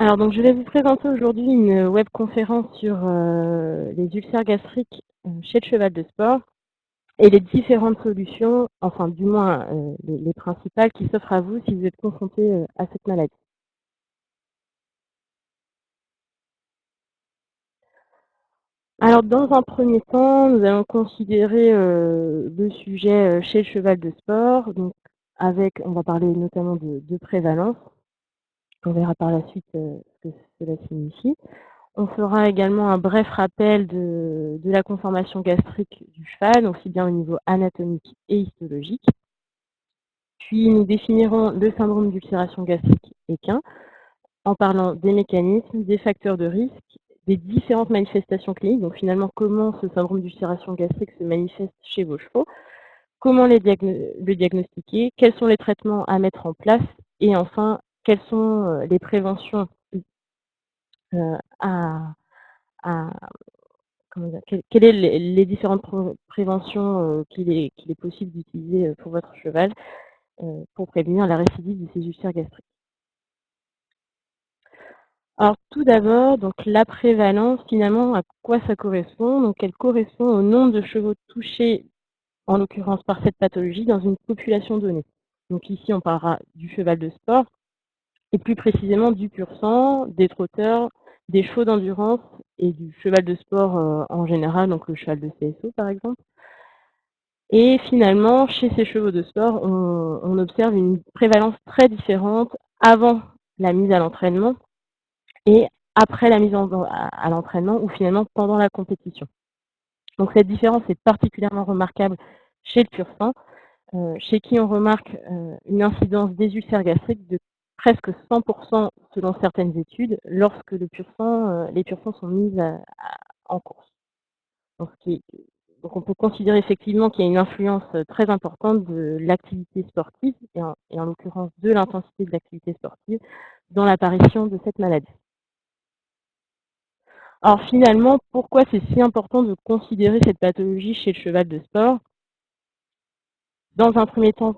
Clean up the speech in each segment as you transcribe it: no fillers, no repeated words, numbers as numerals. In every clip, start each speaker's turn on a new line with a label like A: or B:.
A: Alors donc je vais vous présenter aujourd'hui une webconférence sur les ulcères gastriques chez le cheval de sport et les différentes solutions, enfin du moins les principales qui s'offrent à vous si vous êtes confronté à cette maladie. Alors dans un premier temps, nous allons considérer le sujet chez le cheval de sport, donc on va parler notamment de prévalence. On verra par la suite ce que cela signifie. On fera également un bref rappel de la conformation gastrique du cheval, aussi bien au niveau anatomique et histologique. Puis nous définirons le syndrome d'ulcération gastrique équin en parlant des mécanismes, des facteurs de risque, des différentes manifestations cliniques, donc finalement comment ce syndrome d'ulcération gastrique se manifeste chez vos chevaux, comment le diagnostiquer, quels sont les traitements à mettre en place et enfin quelles sont les préventions à, à comment dire, quelles sont les différentes préventions qu'il est possible d'utiliser pour votre cheval pour prévenir la récidive de ces ulcères gastriques. Alors tout d'abord, donc la prévalence, finalement, à quoi ça correspond? Donc elle correspond au nombre de chevaux touchés, en l'occurrence par cette pathologie, dans une population donnée. Donc ici, on parlera du cheval de sport, et plus précisément du pur sang, des trotteurs, des chevaux d'endurance et du cheval de sport en général, donc le cheval de CSO par exemple. Et finalement, chez ces chevaux de sport, on observe une prévalence très différente avant la mise à l'entraînement et après la mise à l'entraînement ou finalement pendant la compétition. Donc cette différence est particulièrement remarquable chez le pur sang, chez qui on remarque une incidence des ulcères gastriques de presque 100% selon certaines études lorsque les pur sang sont mis en course. Donc, donc on peut considérer effectivement qu'il y a une influence très importante de l'activité sportive et en l'occurrence de l'intensité de l'activité sportive dans l'apparition de cette maladie. Alors finalement, pourquoi c'est si important de considérer cette pathologie chez le cheval de sport? Dans un premier temps,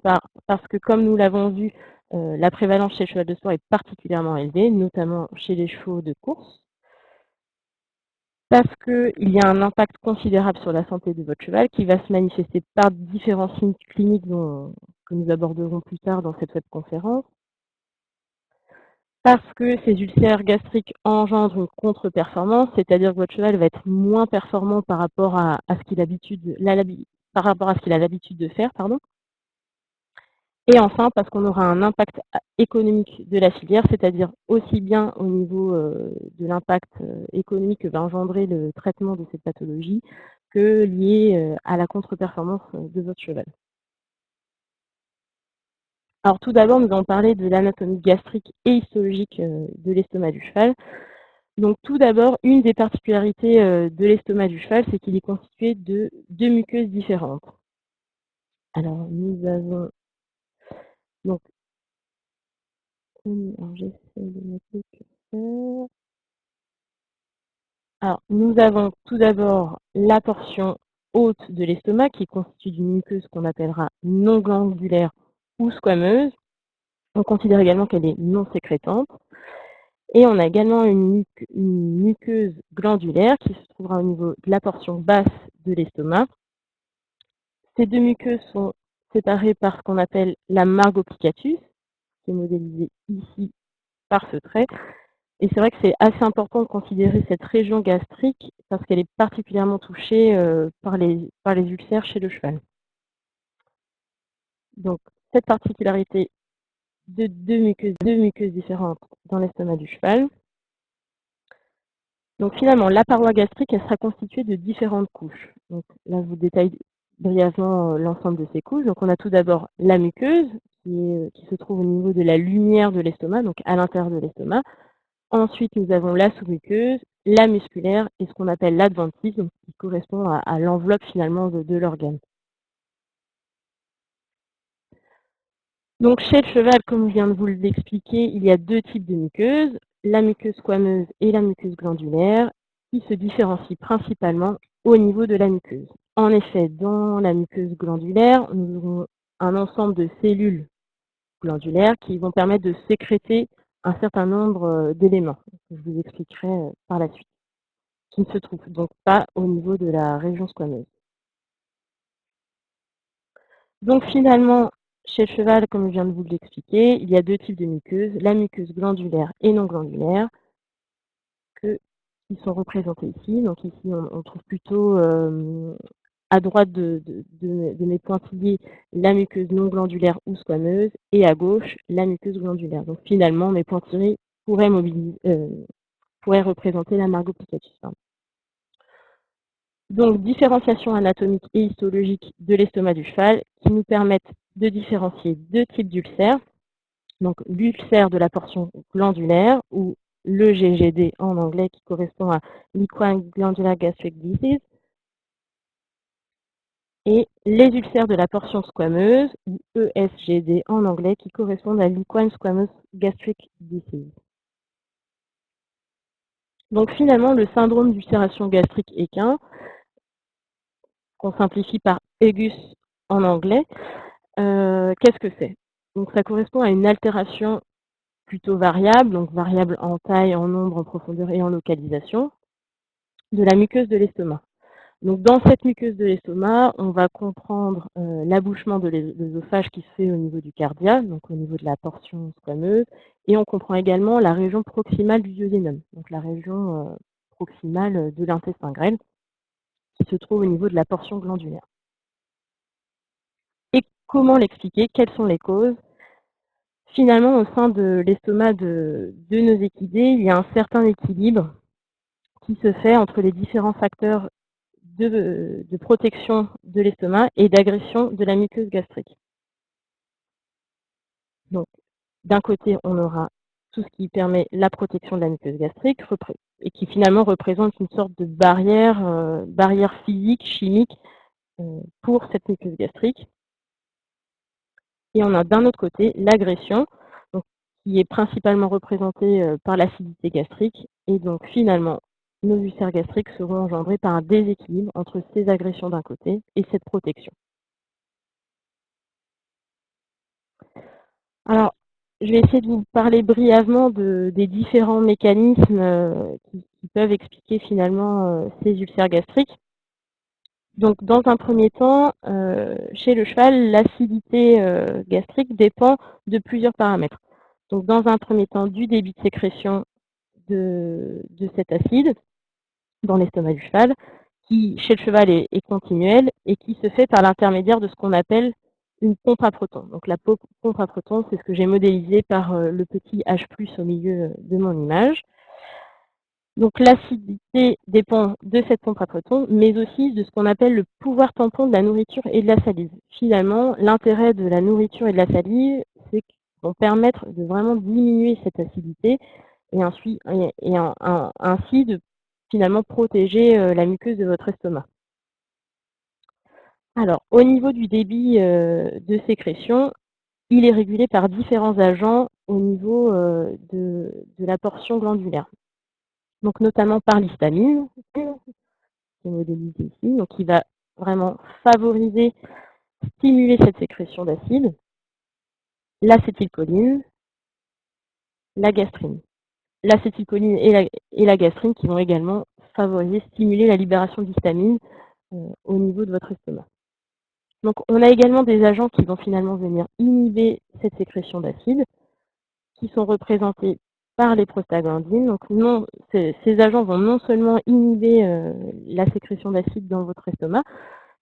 A: parce que comme nous l'avons vu, la prévalence chez le cheval de sport est particulièrement élevée, notamment chez les chevaux de course. Parce qu'il y a un impact considérable sur la santé de votre cheval qui va se manifester par différents signes cliniques que nous aborderons plus tard dans cette webconférence. Parce que ces ulcères gastriques engendrent une contre-performance, c'est-à-dire que votre cheval va être moins performant par rapport à ce qu'il a l'habitude de faire, pardon. Et enfin, parce qu'on aura un impact économique de la filière, c'est-à-dire aussi bien au niveau de l'impact économique que va engendrer le traitement de cette pathologie, que lié à la contre-performance de votre cheval. Alors tout d'abord, nous allons parler de l'anatomie gastrique et histologique de l'estomac du cheval. Donc tout d'abord, une des particularités de l'estomac du cheval, c'est qu'il est constitué de deux muqueuses différentes. Alors nous avons donc j'essaie de mettre le curseur. Alors, nous avons tout d'abord la portion haute de l'estomac qui est constituée d'une muqueuse qu'on appellera non glandulaire ou squameuse. On considère également qu'elle est non sécrétante. Et on a également une muqueuse glandulaire qui se trouvera au niveau de la portion basse de l'estomac. Ces deux muqueuses sont séparées par ce qu'on appelle la marge obligatus, qui est modélisée ici par ce trait. Et c'est vrai que c'est assez important de considérer cette région gastrique parce qu'elle est particulièrement touchée par les ulcères chez le cheval. Donc, cette particularité de deux muqueuses différentes dans l'estomac du cheval. Donc finalement, la paroi gastrique, elle sera constituée de différentes couches. Donc là, je vous détaille brièvement l'ensemble de ces couches. Donc on a tout d'abord la muqueuse qui se trouve au niveau de la lumière de l'estomac, donc à l'intérieur de l'estomac. Ensuite, nous avons la sous-muqueuse, la musculaire et ce qu'on appelle l'adventice, qui correspond à l'enveloppe finalement de l'organe. Donc chez le cheval, comme je viens de vous l'expliquer, il y a deux types de muqueuses, la muqueuse squameuse et la muqueuse glandulaire, qui se différencient principalement au niveau de la muqueuse. En effet, dans la muqueuse glandulaire, nous aurons un ensemble de cellules glandulaires qui vont permettre de sécréter un certain nombre d'éléments que je vous expliquerai par la suite, qui ne se trouvent donc pas au niveau de la région squameuse. Donc finalement, chez le cheval, comme je viens de vous l'expliquer, il y a deux types de muqueuses, la muqueuse glandulaire et non glandulaire, qui sont représentés ici. Donc ici, on trouve plutôt à droite de mes pointillés la muqueuse non glandulaire ou squameuse, et à gauche la muqueuse glandulaire. Donc finalement, mes pointillés pourraient représenter la Margot plicatus. Donc différenciation anatomique et histologique de l'estomac du cheval qui nous permettent de différencier deux types d'ulcères. Donc l'ulcère de la portion glandulaire, ou le GGD en anglais, qui correspond à l'Equine Glandular Gastric Disease, et les ulcères de la portion squameuse, ou ESGD en anglais, qui correspondent à l'Equine Squamous Gastric Disease. Donc finalement, le syndrome d'ulcération gastrique équin, qu'on simplifie par EGUS en anglais, qu'est-ce que c'est? Donc ça correspond à une altération plutôt variable, donc variable en taille, en nombre, en profondeur et en localisation, de la muqueuse de l'estomac. Donc dans cette muqueuse de l'estomac, on va comprendre l'abouchement de l'œsophage qui se fait au niveau du cardia, donc au niveau de la portion squameuse, et on comprend également la région proximale du duodénum, donc la région proximale de l'intestin grêle, qui se trouve au niveau de la portion glandulaire. Et comment l'expliquer? Quelles sont les causes? Finalement, au sein de l'estomac de nos équidés, il y a un certain équilibre qui se fait entre les différents facteurs de protection de l'estomac et d'agression de la muqueuse gastrique. Donc, d'un côté, on aura tout ce qui permet la protection de la muqueuse gastrique et qui finalement représente une sorte de barrière physique, chimique pour cette muqueuse gastrique. Et on a d'un autre côté l'agression, qui est principalement représentée par l'acidité gastrique. Et donc finalement, nos ulcères gastriques seront engendrés par un déséquilibre entre ces agressions d'un côté et cette protection. Alors, je vais essayer de vous parler brièvement des différents mécanismes qui peuvent expliquer finalement ces ulcères gastriques. Donc, dans un premier temps, chez le cheval, l'acidité gastrique dépend de plusieurs paramètres. Donc, dans un premier temps, du débit de sécrétion de cet acide dans l'estomac du cheval, qui, chez le cheval, est continuel et qui se fait par l'intermédiaire de ce qu'on appelle une pompe à protons. Donc, la pompe à protons, c'est ce que j'ai modélisé par le petit H+ au milieu de mon image. Donc l'acidité dépend de cette pompe à protons, mais aussi de ce qu'on appelle le pouvoir tampon de la nourriture et de la salive. Finalement, l'intérêt de la nourriture et de la salive, c'est qu'ils vont permettre de vraiment diminuer cette acidité et ainsi de finalement protéger la muqueuse de votre estomac. Alors, au niveau du débit de sécrétion, il est régulé par différents agents au niveau de la portion glandulaire. Donc notamment par l'histamine, qui est modélisé ici, donc qui va vraiment favoriser, stimuler cette sécrétion d'acide, l'acétylcholine, la gastrine. L'acétylcholine et la gastrine qui vont également favoriser, stimuler la libération d'histamine au niveau de votre estomac. Donc on a également des agents qui vont finalement venir inhiber cette sécrétion d'acide, qui sont représentés par les prostaglandines. Donc ces agents vont non seulement inhiber la sécrétion d'acide dans votre estomac,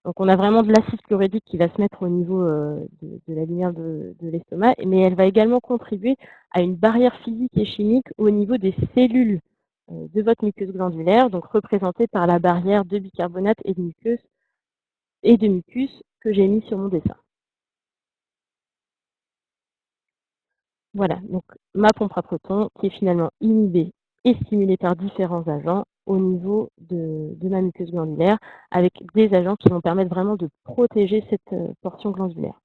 A: donc on a vraiment de l'acide chlorhydrique qui va se mettre au niveau de la lumière de l'estomac, mais elle va également contribuer à une barrière physique et chimique au niveau des cellules de votre muqueuse glandulaire, donc représentée par la barrière de bicarbonate et de mucus que j'ai mis sur mon dessin. Voilà, donc ma pompe à protons qui est finalement inhibée et stimulée par différents agents au niveau de ma muqueuse glandulaire, avec des agents qui vont permettre vraiment de protéger cette portion glandulaire.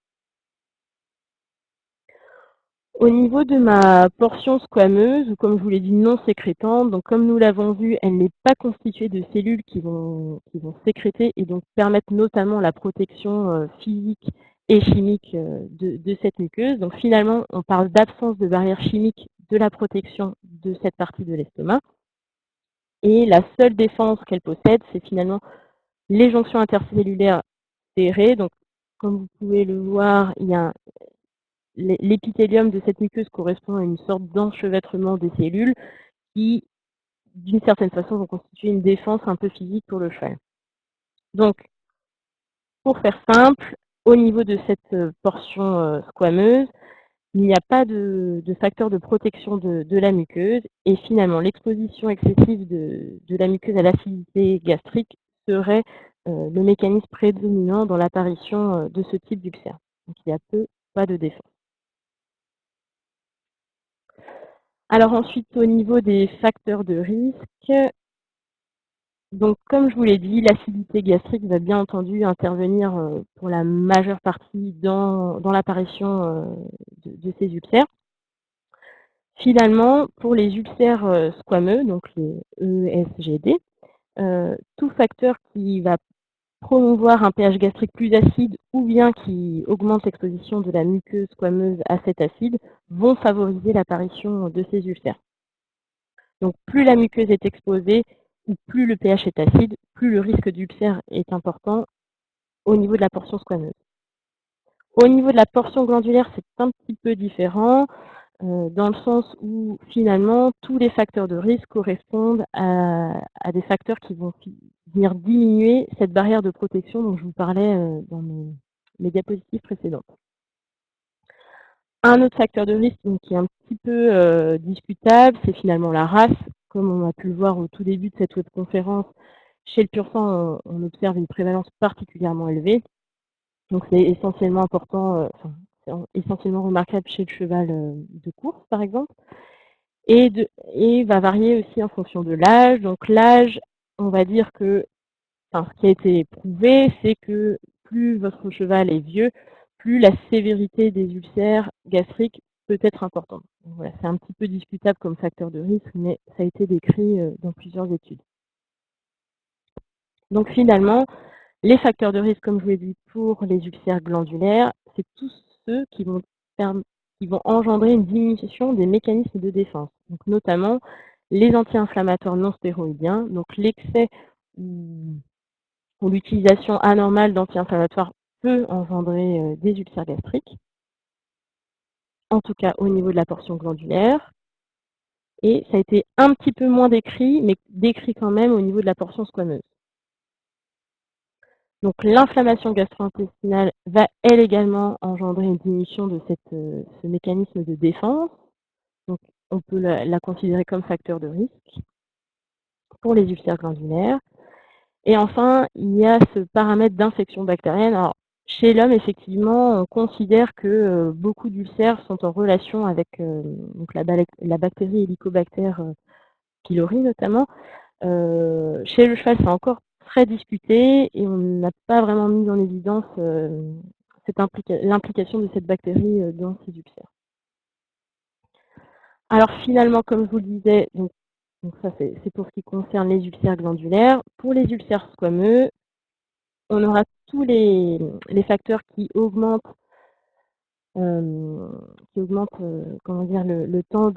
A: Au niveau de ma portion squameuse, ou comme je vous l'ai dit, non sécrétante, donc comme nous l'avons vu, elle n'est pas constituée de cellules qui vont sécréter et donc permettre notamment la protection physique et chimique de cette muqueuse. Donc finalement, on parle d'absence de barrière chimique de la protection de cette partie de l'estomac. Et la seule défense qu'elle possède, c'est finalement les jonctions intercellulaires serrées. Donc, comme vous pouvez le voir, il y a l'épithélium de cette muqueuse correspond à une sorte d'enchevêtrement des cellules qui, d'une certaine façon, vont constituer une défense un peu physique pour le cheval. Donc, pour faire simple, au niveau de cette portion squameuse, il n'y a pas de facteur de protection de la muqueuse et finalement l'exposition excessive de la muqueuse à l'acidité gastrique serait le mécanisme prédominant dans l'apparition de ce type d'ulcère. Donc il y a pas de défense. Alors ensuite, au niveau des facteurs de risque, donc comme je vous l'ai dit, l'acidité gastrique va bien entendu intervenir pour la majeure partie dans l'apparition de ces ulcères. Finalement, pour les ulcères squameux, donc les ESGD, tout facteur qui va promouvoir un pH gastrique plus acide ou bien qui augmente l'exposition de la muqueuse squameuse à cet acide vont favoriser l'apparition de ces ulcères. Donc plus la muqueuse est exposée ou plus le pH est acide, plus le risque d'ulcère est important au niveau de la portion squameuse. Au niveau de la portion glandulaire, c'est un petit peu différent. Dans le sens où finalement tous les facteurs de risque correspondent à des facteurs qui vont venir diminuer cette barrière de protection dont je vous parlais dans mes diapositives précédentes. Un autre facteur de risque donc, qui est un petit peu discutable, c'est finalement la race. Comme on a pu le voir au tout début de cette webconférence, chez le pur sang, on observe une prévalence particulièrement élevée. Donc c'est essentiellement important, c'est essentiellement remarquable chez le cheval de course, par exemple. Et va varier aussi en fonction de l'âge. Donc l'âge, on va dire que, ce qui a été prouvé, c'est que plus votre cheval est vieux, plus la sévérité des ulcères gastriques peut être importante. Donc voilà, c'est un petit peu discutable comme facteur de risque, mais ça a été décrit dans plusieurs études. Donc finalement, les facteurs de risque, comme je vous l'ai dit, pour les ulcères glandulaires, c'est tous ceux qui vont engendrer une diminution des mécanismes de défense. Donc notamment les anti-inflammatoires non stéroïdiens, donc l'excès ou l'utilisation anormale d'anti-inflammatoires peut engendrer des ulcères gastriques, en tout cas au niveau de la portion glandulaire. Et ça a été un petit peu moins décrit, mais décrit quand même au niveau de la portion squameuse. Donc l'inflammation gastro-intestinale va elle également engendrer une diminution de ce mécanisme de défense. Donc on peut la considérer comme facteur de risque pour les ulcères glandulaires. Et enfin, il y a ce paramètre d'infection bactérienne. Alors, chez l'homme, effectivement, on considère que beaucoup d'ulcères sont en relation avec donc la bactérie Helicobacter pylori notamment. Chez le cheval, c'est encore très discuté et on n'a pas vraiment mis en évidence l'implication de cette bactérie dans ces ulcères. Alors finalement, comme je vous le disais, donc ça c'est pour ce qui concerne les ulcères glandulaires. Pour les ulcères squameux, on aura tous les facteurs qui augmentent, comment dire, le temps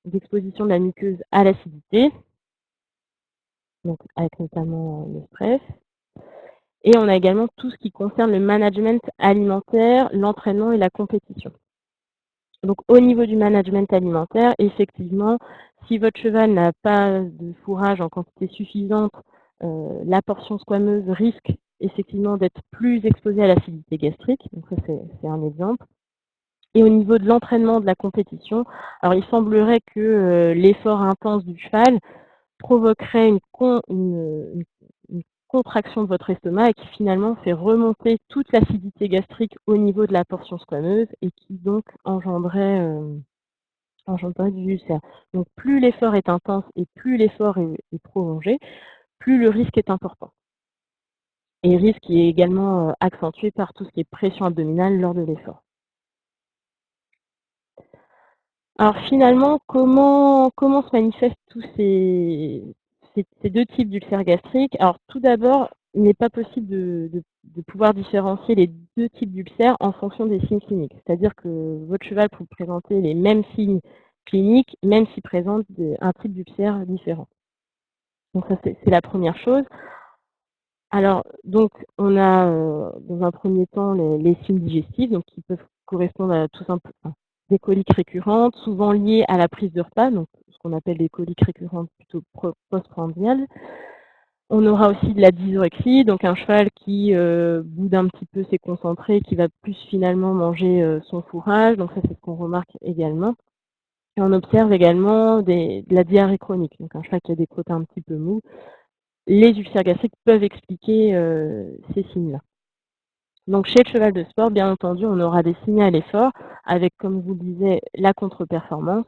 A: d'exposition de la muqueuse à l'acidité, donc avec notamment le stress. Et on a également tout ce qui concerne le management alimentaire, l'entraînement et la compétition. Donc au niveau du management alimentaire, effectivement, si votre cheval n'a pas de fourrage en quantité suffisante, la portion squameuse risque effectivement d'être plus exposée à l'acidité gastrique. Donc ça c'est un exemple. Et au niveau de l'entraînement de la compétition, alors il semblerait que l'effort intense du cheval provoquerait une contraction de votre estomac et qui finalement fait remonter toute l'acidité gastrique au niveau de la portion squameuse et qui donc engendrerait du ulcère. Donc plus l'effort est intense et plus l'effort est prolongé, plus le risque est important. Et le risque est également accentué par tout ce qui est pression abdominale lors de l'effort. Alors finalement, comment se manifestent tous ces deux types d'ulcères gastriques? Alors tout d'abord, il n'est pas possible de pouvoir différencier les deux types d'ulcères en fonction des signes cliniques. C'est-à-dire que votre cheval peut présenter les mêmes signes clinique, même s'ils présentent un type d'ulcère différent. Donc ça, c'est la première chose. Alors, donc, on a dans un premier temps les signes digestifs, donc qui peuvent correspondre à tout simplement des coliques récurrentes, souvent liées à la prise de repas, donc ce qu'on appelle des coliques récurrentes plutôt postprandiales. On aura aussi de la dysorexie, donc un cheval qui boude un petit peu ses concentrés, qui va plus finalement manger son fourrage, donc ça c'est ce qu'on remarque également. Et on observe également de la diarrhée chronique, donc un cheval qui a des côtes un petit peu mous. Les ulcères gastriques peuvent expliquer ces signes-là. Donc chez le cheval de sport, bien entendu, on aura des signaux à l'effort, avec, comme je vous le disais, la contre-performance,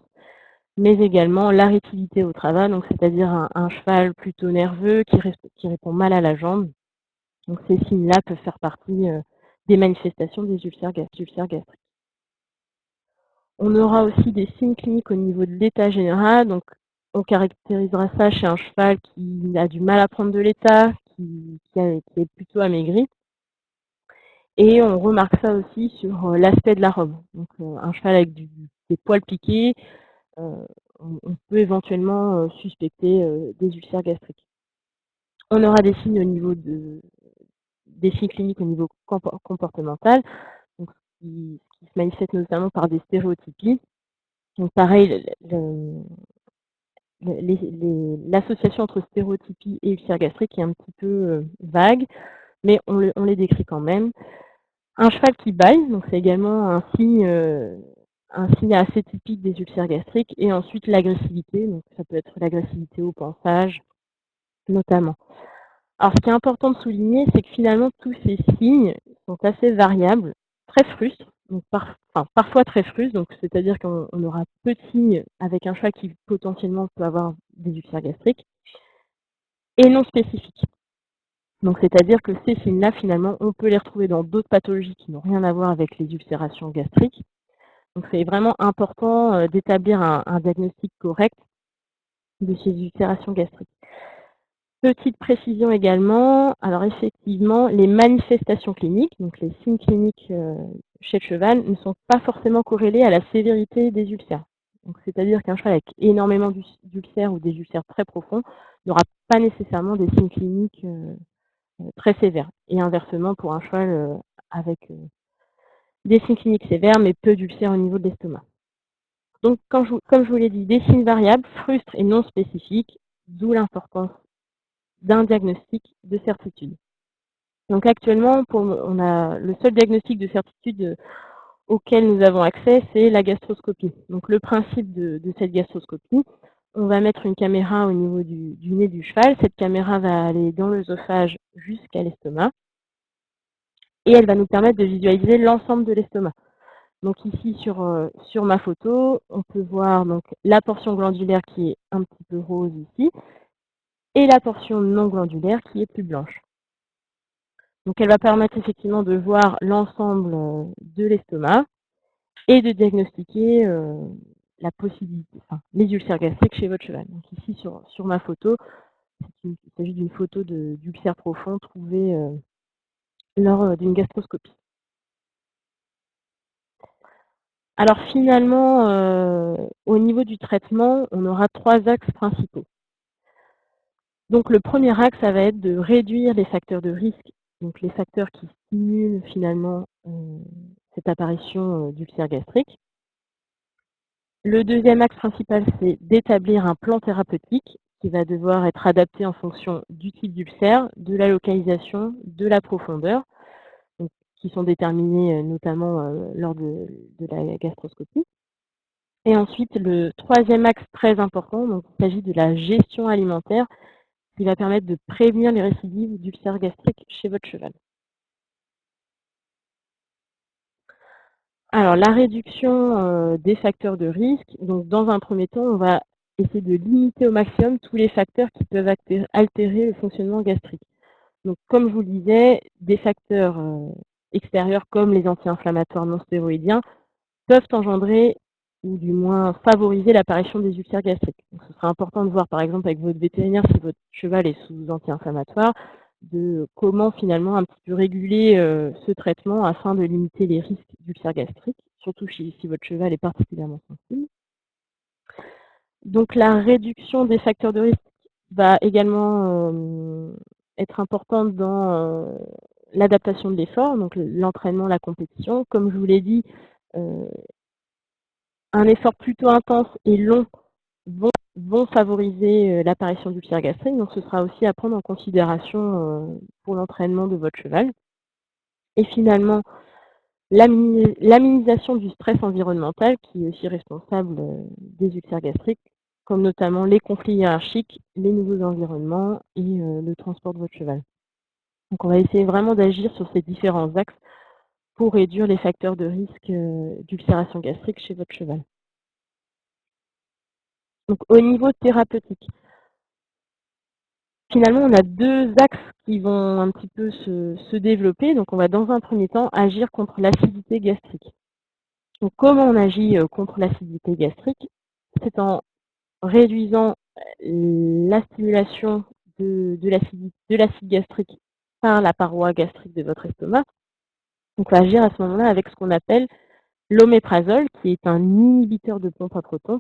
A: mais également la réactivité au travail, donc c'est-à-dire un cheval plutôt nerveux qui répond mal à la jambe. Donc ces signes-là peuvent faire partie des manifestations des ulcères gastriques. On aura aussi des signes cliniques au niveau de l'état général, donc on caractérisera ça chez un cheval qui a du mal à prendre de l'état, qui est plutôt amaigri. Et on remarque ça aussi sur l'aspect de la robe. Donc un cheval avec des poils piqués, on peut éventuellement suspecter des ulcères gastriques. On aura des signes au niveau des signes cliniques au niveau comportemental, donc qui se manifestent notamment par des stéréotypies. Donc pareil, l'association entre stéréotypie et ulcère gastrique est un petit peu vague, mais on les décrit quand même. Un cheval qui bâille, donc c'est également un signe assez typique des ulcères gastriques. Et ensuite l'agressivité, donc ça peut être l'agressivité au pansage notamment. Alors ce qui est important de souligner, c'est que finalement tous ces signes sont assez variables, très frustres, donc parfois très frustres, donc c'est-à-dire qu'on aura peu de signes avec un cheval qui potentiellement peut avoir des ulcères gastriques, et non spécifiques. Donc c'est-à-dire que ces signes-là, finalement, on peut les retrouver dans d'autres pathologies qui n'ont rien à voir avec les ulcérations gastriques. Donc c'est vraiment important d'établir un diagnostic correct de ces ulcérations gastriques. Petite précision également, alors effectivement, les manifestations cliniques, donc les signes cliniques chez le cheval, ne sont pas forcément corrélés à la sévérité des ulcères. Donc c'est-à-dire qu'un cheval avec énormément d'ulcères ou des ulcères très profonds n'aura pas nécessairement des signes cliniques très sévères. Et inversement, pour un cheval avec des signes cliniques sévères, mais peu d'ulcères au niveau de l'estomac. Donc, comme je vous l'ai dit, des signes variables, frustres et non spécifiques, d'où l'importance d'un diagnostic de certitude. Donc actuellement, on a le seul diagnostic de certitude auquel nous avons accès, c'est la gastroscopie. Donc le principe de cette gastroscopie, on va mettre une caméra au niveau du nez du cheval. Cette caméra va aller dans l'œsophage jusqu'à l'estomac et elle va nous permettre de visualiser l'ensemble de l'estomac. Donc ici sur ma photo, on peut voir donc la portion glandulaire qui est un petit peu rose ici et la portion non glandulaire qui est plus blanche. Donc elle va permettre effectivement de voir l'ensemble de l'estomac et de diagnostiquer la possibilité, les ulcères gastriques chez votre cheval. Donc ici sur ma photo, il s'agit d'une photo d'ulcère profond trouvée lors d'une gastroscopie. Alors finalement, au niveau du traitement, on aura 3 axes principaux. Donc le premier axe, ça va être de réduire les facteurs de risque, donc les facteurs qui stimulent finalement cette apparition d'ulcère gastrique. Le deuxième axe principal, c'est d'établir un plan thérapeutique qui va devoir être adapté en fonction du type d'ulcère, de la localisation, de la profondeur, donc, qui sont déterminés notamment lors de la gastroscopie. Et ensuite, le troisième axe très important, donc, il s'agit de la gestion alimentaire qui va permettre de prévenir les récidives d'ulcères gastriques chez votre cheval. Alors, la réduction des facteurs de risque, donc dans un premier temps, on va essayer de limiter au maximum tous les facteurs qui peuvent altérer le fonctionnement gastrique. Donc, comme je vous le disais, des facteurs extérieurs comme les anti-inflammatoires non stéroïdiens peuvent engendrer ou du moins favoriser l'apparition des ulcères gastriques. Donc, ce sera important de voir par exemple avec votre vétérinaire si votre cheval est sous anti-inflammatoire, de comment finalement un petit peu réguler ce traitement afin de limiter les risques d'ulcères gastriques, surtout si votre cheval est particulièrement sensible. Donc la réduction des facteurs de risque va également être importante dans l'adaptation de l'effort, donc l'entraînement, la compétition. Comme je vous l'ai dit, un effort plutôt intense et long vont favoriser l'apparition d'ulcères gastriques, donc ce sera aussi à prendre en considération pour l'entraînement de votre cheval. Et finalement, la minimisation du stress environnemental qui est aussi responsable des ulcères gastriques, comme notamment les conflits hiérarchiques, les nouveaux environnements et le transport de votre cheval. Donc on va essayer vraiment d'agir sur ces différents axes pour réduire les facteurs de risque d'ulcération gastrique chez votre cheval. Donc au niveau thérapeutique, finalement on a deux axes qui vont un petit peu se développer. Donc on va dans un premier temps agir contre l'acidité gastrique. Donc comment on agit contre l'acidité gastrique? C'est en réduisant la stimulation de l'acide gastrique par la paroi gastrique de votre estomac. Donc on va agir à ce moment-là avec ce qu'on appelle l'oméprazole, qui est un inhibiteur de pompe à protons.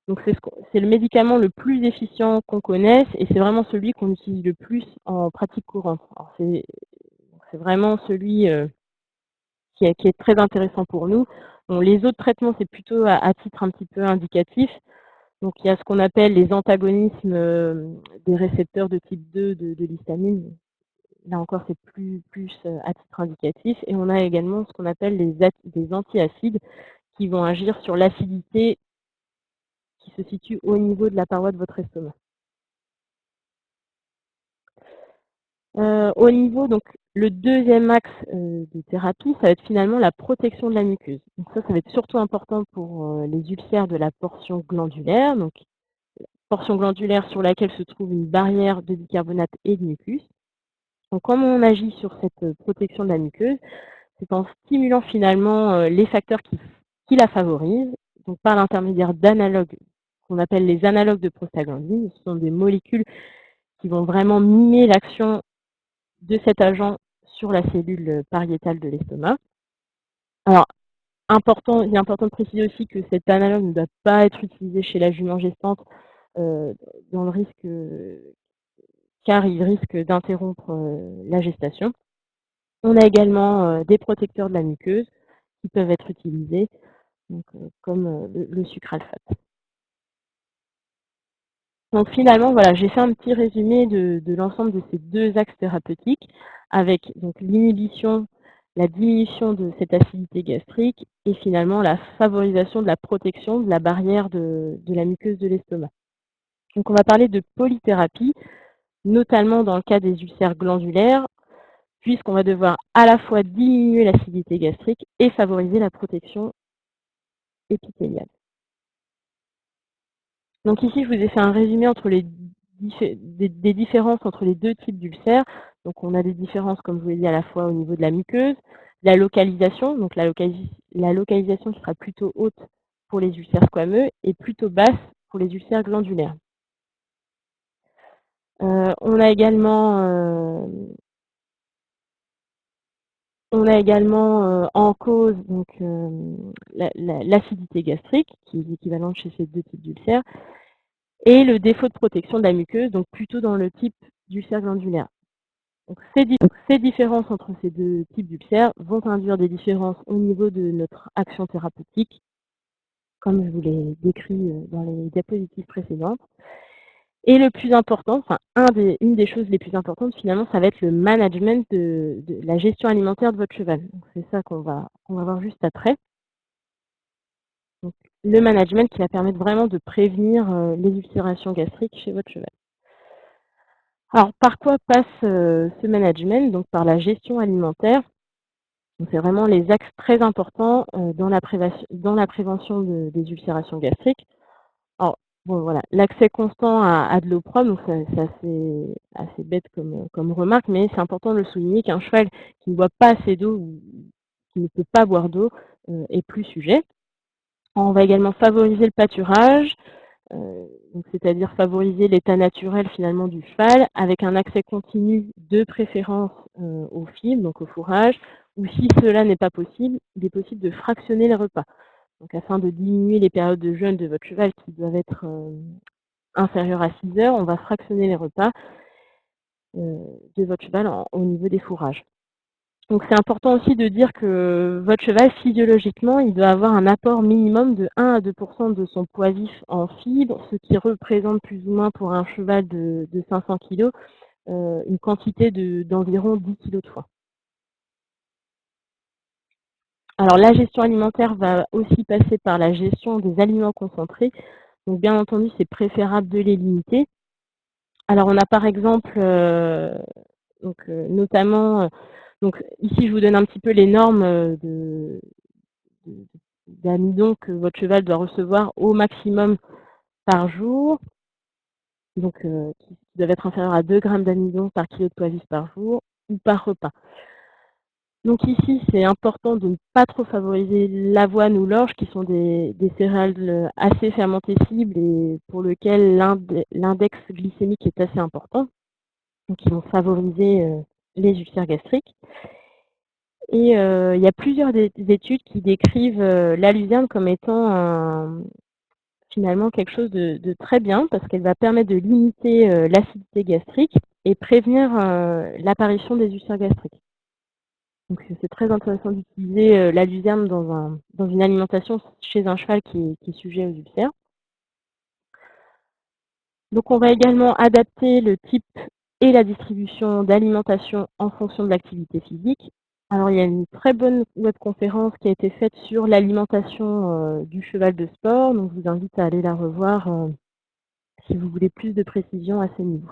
A: Donc c'est le médicament le plus efficient qu'on connaisse et c'est vraiment celui qu'on utilise le plus en pratique courante. C'est vraiment celui qui est très intéressant pour nous. Bon, les autres traitements, c'est plutôt à titre un petit peu indicatif. Donc il y a ce qu'on appelle les antagonismes des récepteurs de type 2 de l'histamine. Là encore, c'est plus à titre indicatif. Et on a également ce qu'on appelle des antiacides qui vont agir sur l'acidité qui se situe au niveau de la paroi de votre estomac. Au niveau, donc, le deuxième axe de thérapie, ça va être finalement la protection de la muqueuse. Donc ça va être surtout important pour les ulcères de la portion glandulaire. Donc, portion glandulaire sur laquelle se trouve une barrière de bicarbonate et de mucus. Donc, comment on agit sur cette protection de la muqueuse? C'est en stimulant finalement les facteurs qui la favorisent, donc par l'intermédiaire d'analogues qu'on appelle les analogues de prostaglandine. Ce sont des molécules qui vont vraiment mimer l'action de cet agent sur la cellule pariétale de l'estomac. Alors, il est important de préciser aussi que cet analogue ne doit pas être utilisé chez la jument gestante dans le risque, car il risque d'interrompre la gestation. On a également des protecteurs de la muqueuse qui peuvent être utilisés, donc, comme le sucralfate. Donc finalement, voilà, j'ai fait un petit résumé de l'ensemble de ces deux axes thérapeutiques, avec donc l'inhibition, la diminution de cette acidité gastrique et finalement la favorisation de la protection de la barrière de la muqueuse de l'estomac. Donc on va parler de polythérapie, notamment dans le cas des ulcères glandulaires, puisqu'on va devoir à la fois diminuer l'acidité gastrique et favoriser la protection épithéliale. Donc ici, je vous ai fait un résumé entre des différences entre les deux types d'ulcères. Donc on a des différences, comme je vous l'ai dit, à la fois au niveau de la muqueuse, la localisation, donc la localisation qui sera plutôt haute pour les ulcères squameux et plutôt basse pour les ulcères glandulaires. On a également en cause donc l'acidité gastrique, qui est équivalente chez ces deux types d'ulcères, et le défaut de protection de la muqueuse, donc plutôt dans le type d'ulcère glandulaire. Donc ces différences entre ces deux types d'ulcères vont induire des différences au niveau de notre action thérapeutique, comme je vous l'ai décrit dans les diapositives précédentes. Et le plus important, enfin une des choses les plus importantes finalement, ça va être le management de la gestion alimentaire de votre cheval. C'est ça qu'on va voir juste après. Donc, le management qui va permettre vraiment de prévenir les ulcérations gastriques chez votre cheval. Alors, par quoi passe ce management? Donc, par la gestion alimentaire. C'est vraiment les axes très importants dans la prévention des ulcérations gastriques. Alors, bon, voilà, l'accès constant à de l'eau propre, donc c'est assez bête comme remarque, mais c'est important de le souligner qu'un cheval qui ne boit pas assez d'eau ou qui ne peut pas boire d'eau est plus sujet. On va également favoriser le pâturage, c'est-à-dire favoriser l'état naturel finalement du cheval avec un accès continu de préférence aux fibres, donc au fourrage, ou si cela n'est pas possible, il est possible de fractionner les repas. Donc afin de diminuer les périodes de jeûne de votre cheval qui doivent être inférieures à 6 heures, on va fractionner les repas de votre cheval au niveau des fourrages. Donc c'est important aussi de dire que votre cheval, physiologiquement, il doit avoir un apport minimum de 1 à 2 de son poids vif en fibres, ce qui représente plus ou moins pour un cheval de 500 kg une quantité d'environ 10 kg de foin. Alors la gestion alimentaire va aussi passer par la gestion des aliments concentrés. Donc bien entendu, c'est préférable de les limiter. Alors on a par exemple, notamment, donc ici je vous donne un petit peu les normes d'amidon que votre cheval doit recevoir au maximum par jour, donc qui doivent être inférieurs à 2 grammes d'amidon par kilo de poids vif par jour ou par repas. Donc ici, c'est important de ne pas trop favoriser l'avoine ou l'orge, qui sont des céréales assez fermentescibles et pour lesquelles l'index glycémique est assez important, donc qui vont favoriser les ulcères gastriques. Et il y a plusieurs études qui décrivent la luzerne comme étant finalement quelque chose de très bien, parce qu'elle va permettre de limiter l'acidité gastrique et prévenir l'apparition des ulcères gastriques. Donc c'est très intéressant d'utiliser la luzerne dans une alimentation chez un cheval qui est sujet aux ulcères. Donc on va également adapter le type et la distribution d'alimentation en fonction de l'activité physique. Alors il y a une très bonne webconférence qui a été faite sur l'alimentation du cheval de sport, donc je vous invite à aller la revoir si vous voulez plus de précision à ce niveau.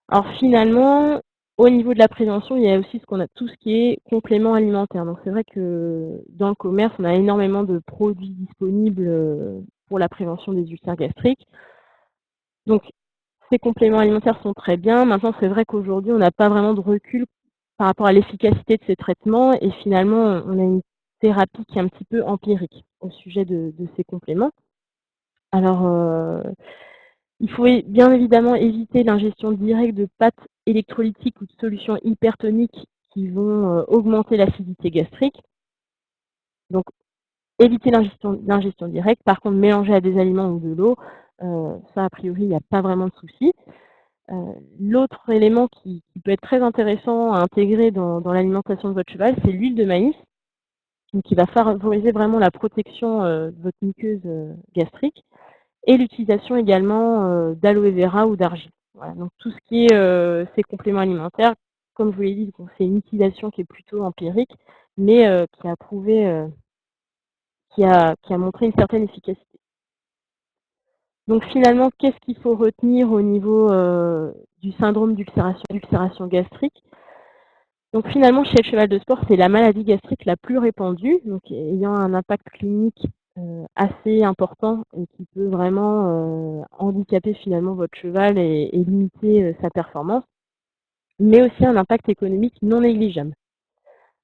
A: Alors finalement, au niveau de la prévention, il y a aussi tout ce qui est complément alimentaire. Donc c'est vrai que dans le commerce, on a énormément de produits disponibles pour la prévention des ulcères gastriques. Donc ces compléments alimentaires sont très bien. Maintenant, c'est vrai qu'aujourd'hui, on n'a pas vraiment de recul par rapport à l'efficacité de ces traitements et finalement, on a une thérapie qui est un petit peu empirique au sujet de ces compléments. Alors, il faut bien évidemment éviter l'ingestion directe de pâtes électrolytiques ou de solutions hypertoniques qui vont augmenter l'acidité gastrique. Donc, éviter l'ingestion directe. Par contre, mélanger à des aliments ou de l'eau, ça, a priori, il n'y a pas vraiment de souci. L'autre élément qui peut être très intéressant à intégrer dans l'alimentation de votre cheval, c'est l'huile de maïs, donc qui va favoriser vraiment la protection de votre muqueuse gastrique. Et l'utilisation également d'aloe vera ou d'argile. Voilà, donc tout ce qui est ces compléments alimentaires, comme je vous l'ai dit, c'est une utilisation qui est plutôt empirique, mais qui a prouvé, qui a montré une certaine efficacité. Donc finalement, qu'est-ce qu'il faut retenir au niveau du syndrome d'ulcération gastrique? Donc finalement, chez le cheval de sport, c'est la maladie gastrique la plus répandue, donc ayant un impact clinique assez important et qui peut vraiment handicaper finalement votre cheval et limiter sa performance, mais aussi un impact économique non négligeable.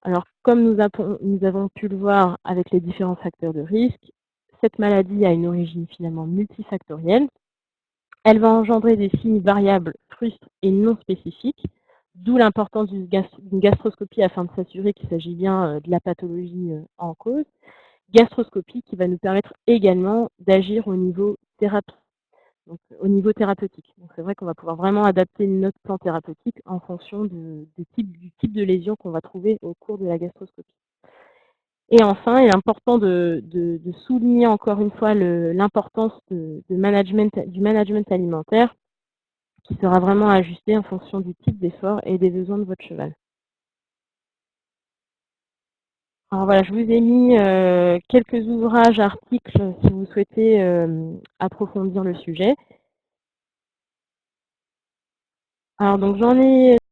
A: Alors comme nous avons pu le voir avec les différents facteurs de risque, cette maladie a une origine finalement multifactorielle. Elle va engendrer des signes variables, frustres et non spécifiques, d'où l'importance d'une gastroscopie afin de s'assurer qu'il s'agit bien de la pathologie en cause. Gastroscopie qui va nous permettre également d'agir au niveau thérapeutique. Donc c'est vrai qu'on va pouvoir vraiment adapter notre plan thérapeutique en fonction du type de lésion qu'on va trouver au cours de la gastroscopie. Et enfin, il est important de souligner encore une fois l'importance du management alimentaire qui sera vraiment ajusté en fonction du type d'effort et des besoins de votre cheval. Alors voilà, je vous ai mis quelques ouvrages, articles, si vous souhaitez approfondir le sujet. Alors donc j'en ai